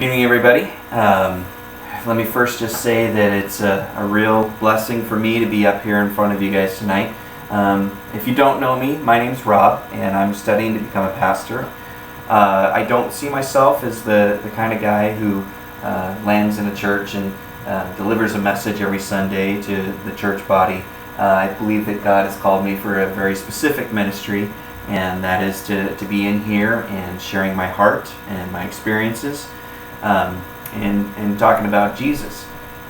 Good evening, everybody. Let me first just say that it's a real blessing for me to be up here in front of you guys tonight. If you don't know me, my name's Rob, and I'm studying to become a pastor. I don't see myself as the kind of guy who lands in a church and delivers a message every Sunday to the church body. I believe that God has called me for a very specific ministry, and that is to be in here and sharing my heart and my experiences. And talking about Jesus.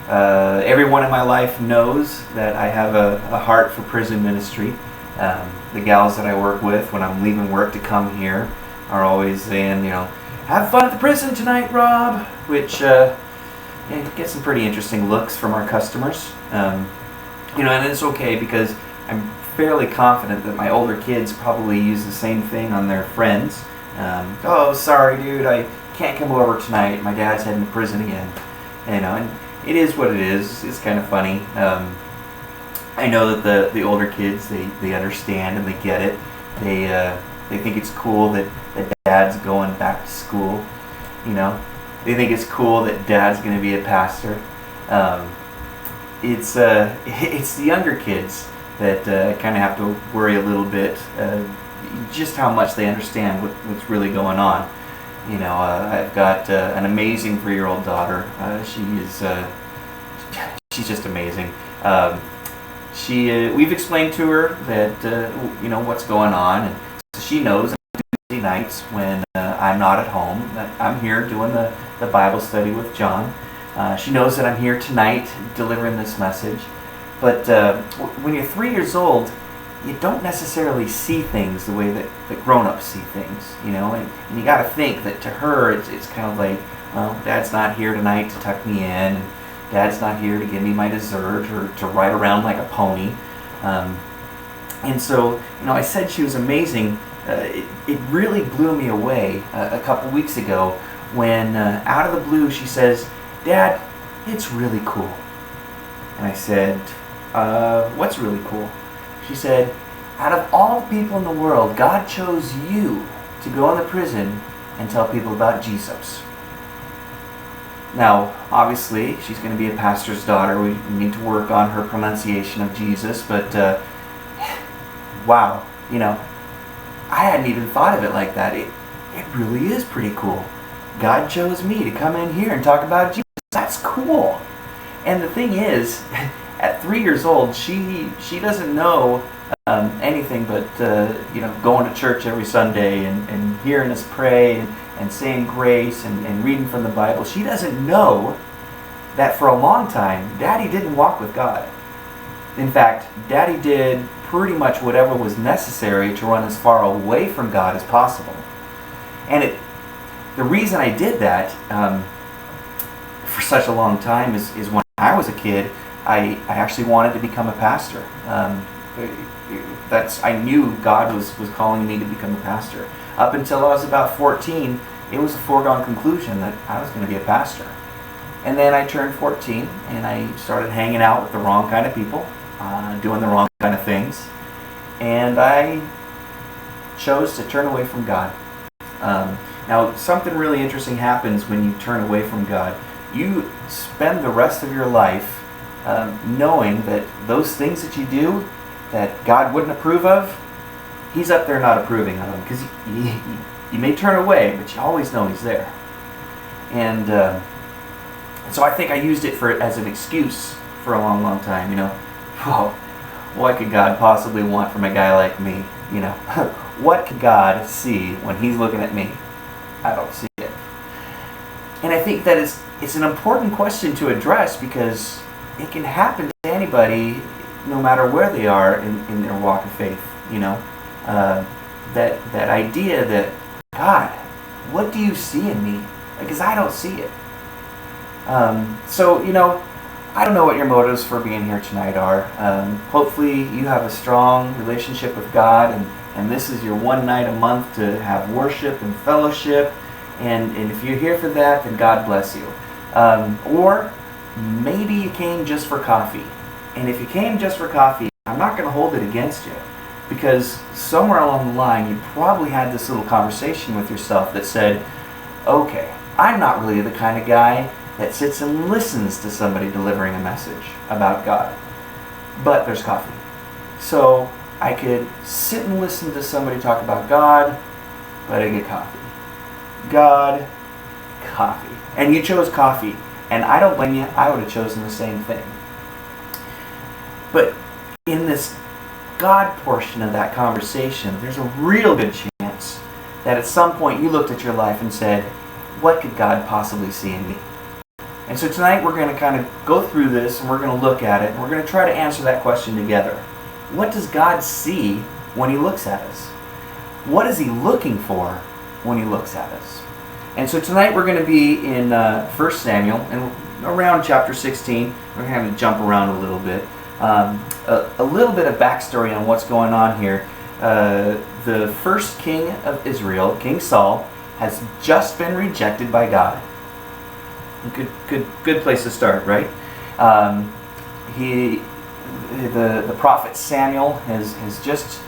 Everyone in my life knows that I have a heart for prison ministry. The gals that I work with, when I'm leaving work to come here, are always saying, have fun at the prison tonight, Rob, which gets some pretty interesting looks from our customers. And it's okay because I'm fairly confident that my older kids probably use the same thing on their friends. Oh, sorry, dude, I can't come over tonight. My dad's heading to prison again. And it is what it is. It's kind of funny. I know that the older kids, they understand and they get it. They think it's cool that dad's going back to school. They think it's cool that dad's going to be a pastor. It's the younger kids that kind of have to worry a little bit just how much they understand what's really going on. I've got an amazing 3-year-old daughter. She's just amazing. We've explained to her that what's going on, and so she knows on Tuesday nights when I'm not at home that I'm here doing the Bible study with John. She knows that I'm here tonight delivering this message. But when you're 3 years old, you don't necessarily see things the way that grown-ups see things, and you got to think that to her it's kind of like, well, Dad's not here tonight to tuck me in, and Dad's not here to give me my dessert or to ride around like a pony. And so, I said she was amazing. It really blew me away a couple weeks ago when out of the blue she says, "Dad, it's really cool." And I said, "What's really cool?" She said, "Out of all the people in the world, God chose you to go in the prison and tell people about Jesus." Now, obviously, she's going to be a pastor's daughter. We need to work on her pronunciation of Jesus, but wow, I hadn't even thought of it like that. It really is pretty cool. God chose me to come in here and talk about Jesus. That's cool. And the thing is, at 3 years old, she doesn't know anything but going to church every Sunday and hearing us pray and saying grace and reading from the Bible. She doesn't know that for a long time, Daddy didn't walk with God. In fact, Daddy did pretty much whatever was necessary to run as far away from God as possible. And the reason I did that for such a long time is when I was a kid, I actually wanted to become a pastor. I knew God was calling me to become a pastor. Up until I was about 14, it was a foregone conclusion that I was going to be a pastor. And then I turned 14 and I started hanging out with the wrong kind of people, doing the wrong kind of things, and I chose to turn away from God. Now, something really interesting happens when you turn away from God. You spend the rest of your life knowing that those things that you do that God wouldn't approve of, He's up there not approving of them, because you may turn away, but you always know He's there. And so I think I used it as an excuse for a long, long time. Whoa, what could God possibly want from a guy like me? What could God see when He's looking at me? I don't see it. And I think that it's an important question to address, because it can happen to anybody, no matter where they are in their walk of faith. That idea that, God, what do you see in me? Because I don't see it. So I don't know what your motives for being here tonight are. Hopefully you have a strong relationship with God, and this is your one night a month to have worship and fellowship. And if you're here for that, then God bless you. Or maybe you came just for coffee. And if you came just for coffee, I'm not going to hold it against you. Because somewhere along the line, you probably had this little conversation with yourself that said, okay, I'm not really the kind of guy that sits and listens to somebody delivering a message about God. But there's coffee. So I could sit and listen to somebody talk about God, but I get coffee. God, coffee. And you chose coffee. And I don't blame you. I would have chosen the same thing. But in this God portion of that conversation, there's a real good chance that at some point you looked at your life and said, what could God possibly see in me? And so tonight we're going to kind of go through this and we're going to look at it and we're going to try to answer that question together. What does God see when He looks at us? What is He looking for when He looks at us? And so tonight we're going to be in 1 Samuel and around chapter 16. We're going to jump around a little bit. A little bit of backstory on what's going on here. The first king of Israel, King Saul, has just been rejected by God. Good place to start, right? The prophet Samuel has just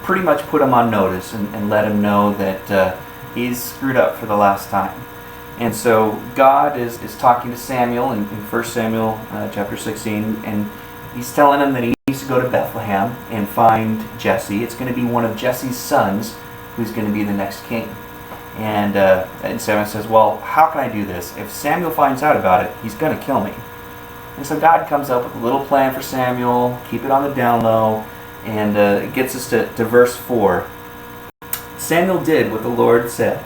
pretty much put him on notice and let him know that he's screwed up for the last time. And so God is talking to Samuel in 1 Samuel chapter 16, and He's telling him that he needs to go to Bethlehem and find Jesse. It's going to be one of Jesse's sons who's going to be the next king. And Samuel says, well, how can I do this? If Samuel finds out about it, he's going to kill me. And so God comes up with a little plan for Samuel, keep it on the down low, and it gets us to verse 4. Samuel did what the Lord said.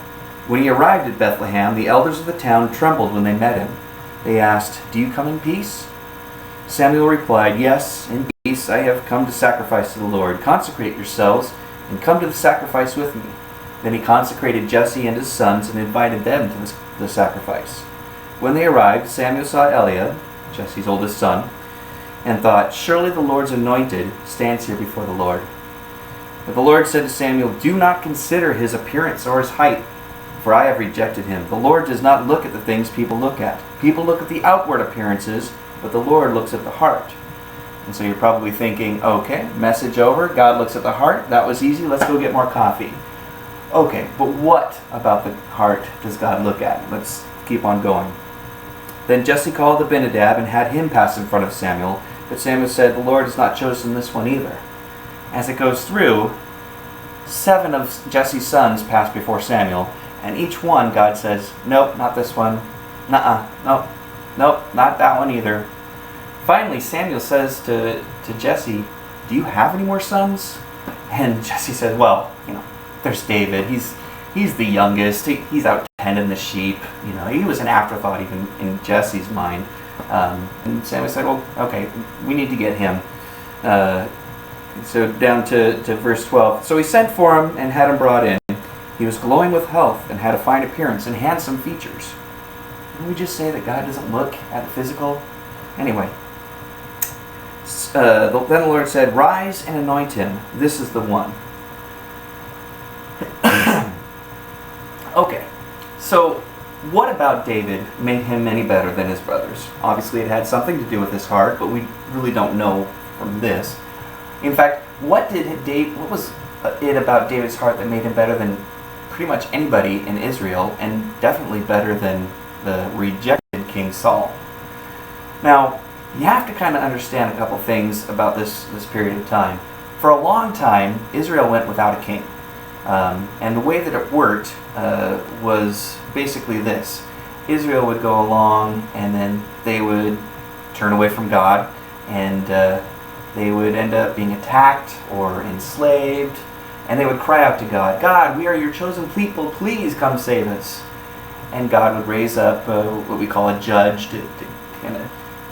When he arrived at Bethlehem, the elders of the town trembled when they met him. They asked, do you come in peace? Samuel replied, yes, in peace I have come to sacrifice to the Lord. Consecrate yourselves and come to the sacrifice with me. Then he consecrated Jesse and his sons and invited them to the sacrifice. When they arrived, Samuel saw Eliab, Jesse's oldest son, and thought, surely the Lord's anointed stands here before the Lord. But the Lord said to Samuel, do not consider his appearance or his height, for I have rejected him. The Lord does not look at the things people look at. People look at the outward appearances, but the Lord looks at the heart. And so you're probably thinking, okay, message over. God looks at the heart. That was easy. Let's go get more coffee. Okay, but what about the heart does God look at? Let's keep on going. Then Jesse called Abinadab and had him pass in front of Samuel. But Samuel said, the Lord has not chosen this one either. As it goes through, 7 of Jesse's sons pass before Samuel, and each one God says, nope, not this one. Nope, not that one either. Finally, Samuel says to Jesse, do you have any more sons? And Jesse says, well, there's David. He's the youngest. He's out tending the sheep. He was an afterthought even in Jesse's mind. And Samuel said, well, okay, we need to get him. So down to verse 12. So he sent for him and had him brought in. He was glowing with health and had a fine appearance and handsome features. Didn't we just say that God doesn't look at the physical? Anyway. Then the Lord said, rise and anoint him. This is the one. Okay. So what about David made him any better than his brothers? Obviously it had something to do with his heart, but we really don't know from this. In fact, what was it about David's heart that made him better than pretty much anybody in Israel, and definitely better than the rejected King Saul? Now, you have to kind of understand a couple things about this period of time. For a long time, Israel went without a king. And the way that it worked was basically this. Israel would go along and then they would turn away from God, and they would end up being attacked or enslaved, and they would cry out to God, God, we are your chosen people, please come save us. And God would raise up what we call a judge to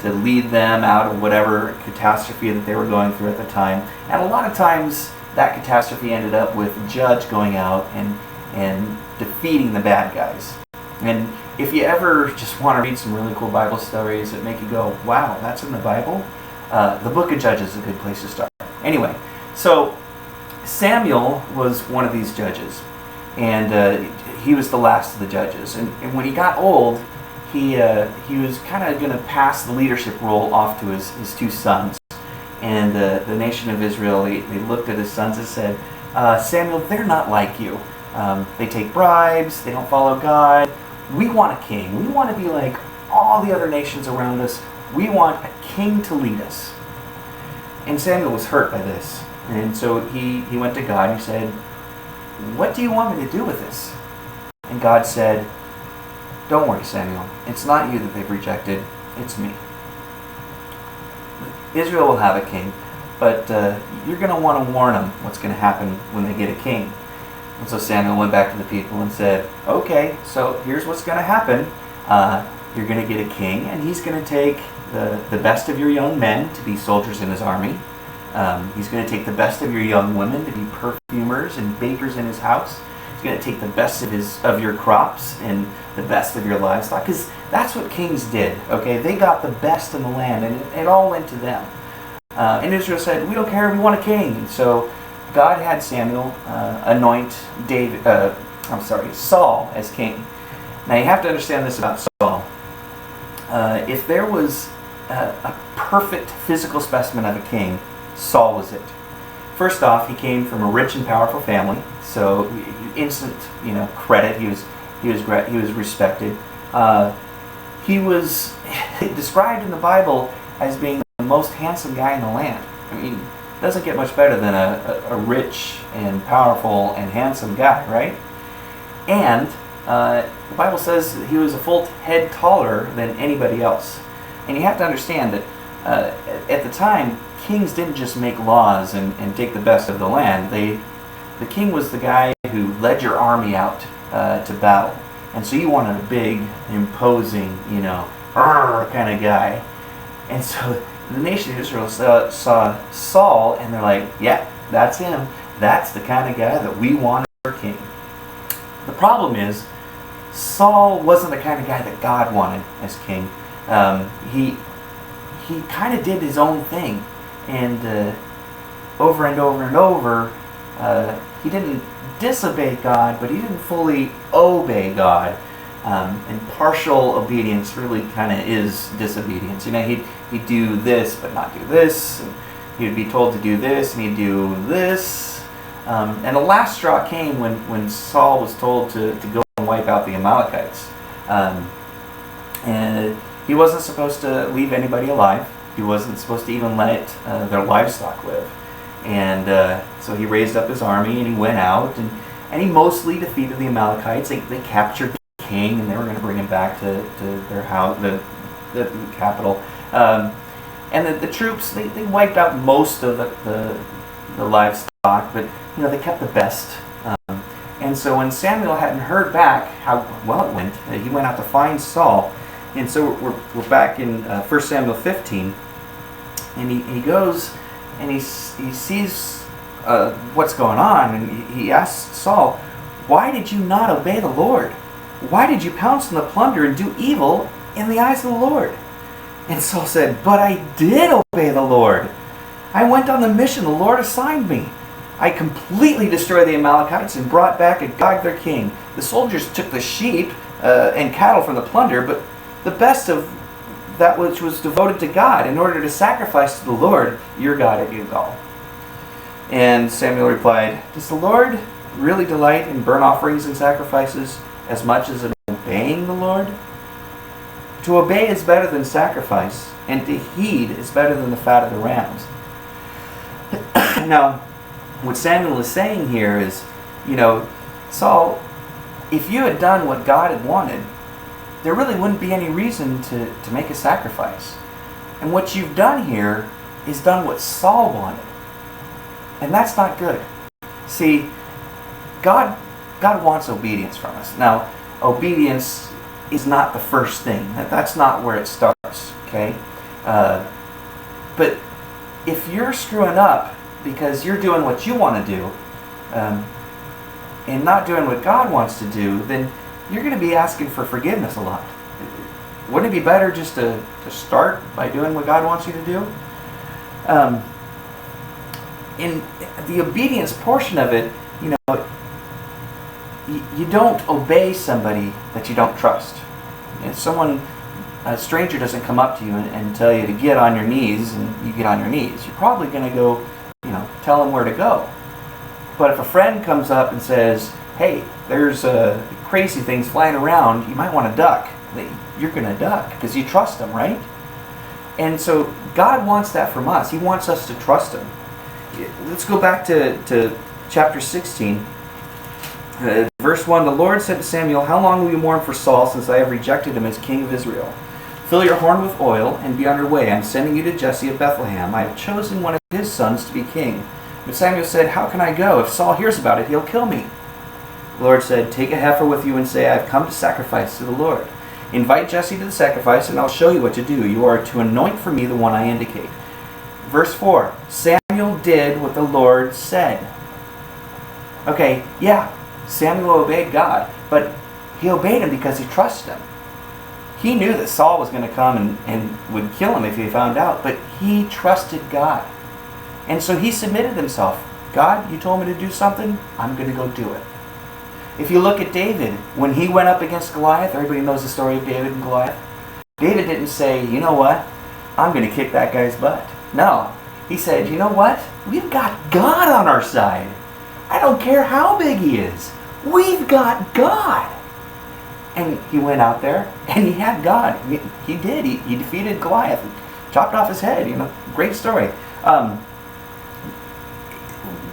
lead them out of whatever catastrophe that they were going through at the time. And a lot of times that catastrophe ended up with the judge going out and defeating the bad guys. And if you ever just want to read some really cool Bible stories that make you go, wow, that's in the Bible, the book of Judges is a good place to start. Anyway, so Samuel was one of these judges, and he was the last of the judges. And when he got old, he was kind of going to pass the leadership role off to his 2 sons. And the nation of Israel, they looked at his sons and said, Samuel, they're not like you. They take bribes, they don't follow God. We want a king. We want to be like all the other nations around us. We want a king to lead us. And Samuel was hurt by this. And so he went to God and he said, what do you want me to do with this? And God said, don't worry, Samuel. It's not you that they've rejected. It's me. Israel will have a king, but you're going to want to warn them what's going to happen when they get a king. And so Samuel went back to the people and said, okay, so here's what's going to happen. You're going to get a king, and he's going to take the best of your young men to be soldiers in his army. He's going to take the best of your young women to be perfumers and bakers in his house. He's going to take the best of your crops and the best of your livestock, because that's what kings did. Okay, they got the best in the land, and it all went to them. And Israel said, "We don't care. We want a king." And so God had Samuel anoint Saul as king. Now you have to understand this about Saul. If there was a perfect physical specimen of a king, Saul was it. First off, he came from a rich and powerful family, so instant, credit. He was respected. He was described in the Bible as being the most handsome guy in the land. I mean, it doesn't get much better than a rich and powerful and handsome guy, right? And the Bible says he was a full head taller than anybody else. And you have to understand that at the time, kings didn't just make laws and take the best of the land. The king was the guy who led your army out to battle. And so you wanted a big, imposing, kind of guy. And so the nation of Israel saw Saul, and they're like, yeah, that's him. That's the kind of guy that we want as our king. The problem is, Saul wasn't the kind of guy that God wanted as king. He kind of did his own thing. And over and over and over, he didn't disobey God, but he didn't fully obey God. And partial obedience really kind of is disobedience. He'd do this, but not do this. And he would be told to do this, and he'd do this. And the last straw came when Saul was told to go and wipe out the Amalekites. And he wasn't supposed to leave anybody alive. He wasn't supposed to even let their livestock live. And so he raised up his army, and he went out, and he mostly defeated the Amalekites. They captured the king, and they were going to bring him back to their house, the capital. And the troops, they wiped out most of the livestock, but they kept the best. And so when Samuel hadn't heard back how well it went, he went out to find Saul. And so we're back in 1 Samuel 15, and he goes and he sees what's going on, and he asks Saul, "Why did you not obey the Lord? Why did you pounce on the plunder and do evil in the eyes of the Lord?" And Saul said, "But I did obey the Lord. I went on the mission the Lord assigned me. I completely destroyed the Amalekites and brought back Agag their king. The soldiers took the sheep and cattle from the plunder, but the best of that which was devoted to God, in order to sacrifice to the Lord, your God at Gilgal." And Samuel replied, "Does the Lord really delight in burnt offerings and sacrifices as much as in obeying the Lord? To obey is better than sacrifice, and to heed is better than the fat of the rams." Now, what Samuel is saying here is, Saul, if you had done what God had wanted, there really wouldn't be any reason to make a sacrifice. And what you've done here is done what Saul wanted. And that's not good. See, God wants obedience from us. Now, obedience is not the first thing. That's not where it starts, okay? But if you're screwing up because you're doing what you want to do and not doing what God wants to do, then you're going to be asking for forgiveness a lot. Wouldn't it be better just to start by doing what God wants you to do? In the obedience portion of it, you don't obey somebody that you don't trust. If a stranger doesn't come up to you and tell you to get on your knees, and you get on your knees, you're probably going to go, tell them where to go. But if a friend comes up and says, "Hey, there's a crazy things flying around, you might want to duck. You're going to duck because you trust him, right? And so God wants that from us. He wants us to trust him. Let's go back to chapter 16. Verse 1, the Lord said to Samuel, how long will you mourn for Saul, since I have rejected him as king of Israel? Fill your horn with oil and be on your way. I'm sending you to Jesse of Bethlehem. I have chosen one of his sons to be king. But Samuel said, how can I go? If Saul hears about it, he'll kill me. The Lord said, take a heifer with you and say, I've come to sacrifice to the Lord. Invite Jesse to the sacrifice, and I'll show you what to do. You are to anoint for me the one I indicate. Verse 4, Samuel did what the Lord said. Okay, yeah, Samuel obeyed God, but he obeyed him because he trusted him. He knew that Saul was going to come and would kill him if he found out, but he trusted God. And so he submitted himself. God, you told me to do something, I'm going to go do it. If you look at David, when he went up against Goliath, everybody knows the story of David and Goliath. David didn't say, you know what, I'm going to kick that guy's butt. No, he said, you know what, we've got God on our side. I don't care how big he is. We've got God. And he went out there and he had God. He did. He defeated Goliath, chopped off his head. Great story.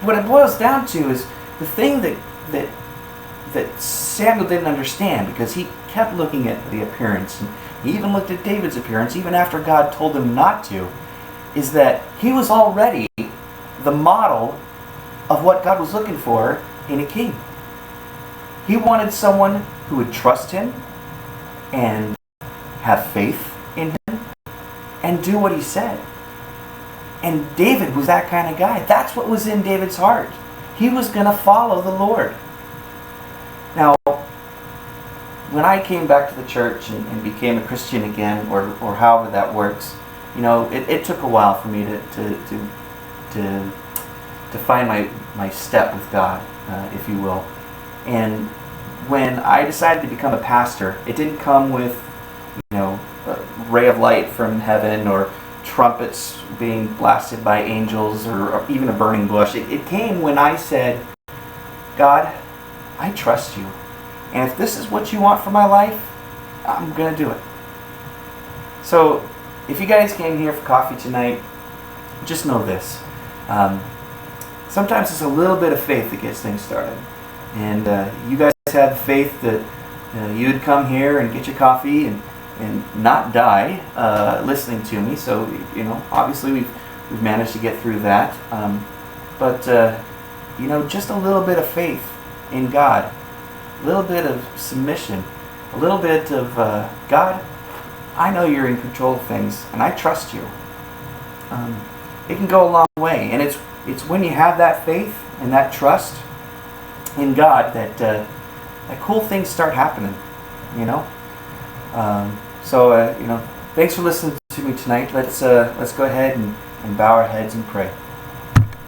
What it boils down to is the thing that Samuel didn't understand, because he kept looking at the appearance, and he even looked at David's appearance even after God told him not to, is that he was already the model of what God was looking for in a king. He wanted someone who would trust him and have faith in him and do what he said. And David was that kind of guy. That's what was in David's heart. He was going to follow the Lord. Now, when I came back to the church and became a Christian again, or however that works, it took a while for me to find my step with God, if you will. And when I decided to become a pastor, it didn't come with, a ray of light from heaven or trumpets being blasted by angels or even a burning bush. It came when I said, God, I trust you. And if this is what you want for my life, I'm going to do it. So, if you guys came here for coffee tonight, just know this. Sometimes it's a little bit of faith that gets things started. And you guys had the faith that you'd come here and get your coffee and not die listening to me. So, obviously we've managed to get through that. But just a little bit of faith in God, a little bit of submission, a little bit of God, I know you're in control of things, and I trust you. It can go a long way, and it's when you have that faith and that trust in God that cool things start happening. So thanks for listening to me tonight. Let's go ahead and bow our heads and pray.